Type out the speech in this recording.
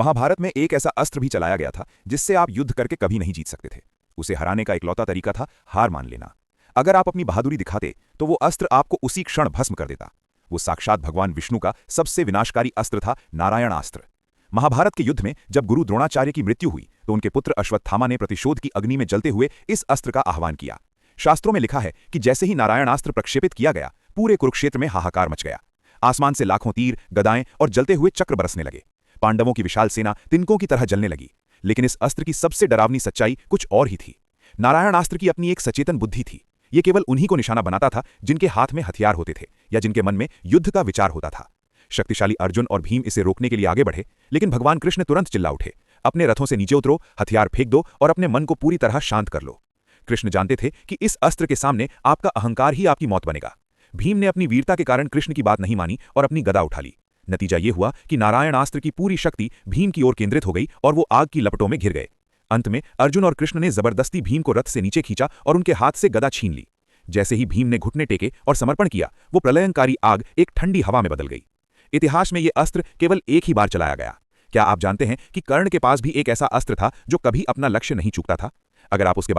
महाभारत में एक ऐसा अस्त्र भी चलाया गया था जिससे आप युद्ध करके कभी नहीं जीत सकते थे। उसे हराने का इकलौता तरीका था हार मान लेना। अगर आप अपनी बहादुरी दिखाते तो वो अस्त्र आपको उसी क्षण भस्म कर देता। वो साक्षात भगवान विष्णु का सबसे विनाशकारी अस्त्र था, नारायणास्त्र। महाभारत के युद्ध में जब गुरु द्रोणाचार्य की मृत्यु हुई तो उनके पुत्र अश्वत्थामा ने प्रतिशोध की अग्नि में जलते हुए इस अस्त्र का आह्वान किया। शास्त्रों में लिखा है कि जैसे ही नारायणास्त्र प्रक्षेपित किया गया, पूरे कुरुक्षेत्र में हाहाकार मच गया। आसमान से लाखों तीर, गदाएं और जलते हुए चक्र बरसने लगे। पांडवों की विशाल सेना तिनकों की तरह जलने लगी। लेकिन इस अस्त्र की सबसे डरावनी सच्चाई कुछ और ही थी। नारायणास्त्र की अपनी एक सचेतन बुद्धि थी। ये केवल उन्हीं को निशाना बनाता था जिनके हाथ में हथियार होते थे या जिनके मन में युद्ध का विचार होता था। शक्तिशाली अर्जुन और भीम इसे रोकने के लिए आगे बढ़े, लेकिन भगवान कृष्ण तुरंत चिल्ला उठे, अपने रथों से नीचे उतरो, हथियार फेंक दो और अपने मन को पूरी तरह शांत कर लो। कृष्ण जानते थे कि इस अस्त्र के सामने आपका अहंकार ही आपकी मौत बनेगा। भीम ने अपनी वीरता के कारण कृष्ण की बात नहीं मानी और अपनी गदा उठा ली। नतीजा ये हुआ कि नारायणास्त्र की पूरी शक्ति भीम की ओर केंद्रित हो गई और वो आग की लपटों में घिर गए। अंत में अर्जुन और कृष्ण ने जबरदस्ती भीम को रथ से नीचे खींचा और उनके हाथ से गदा छीन ली। जैसे ही भीम ने घुटने टेके और समर्पण किया, वो प्रलयंकारी आग एक ठंडी हवा में बदल गई। इतिहास में यह अस्त्र केवल एक ही बार चलाया गया। क्या आप जानते हैं कि कर्ण के पास भी एक ऐसा अस्त्र था जो कभी अपना लक्ष्य नहीं चूकता था? अगर आप उसके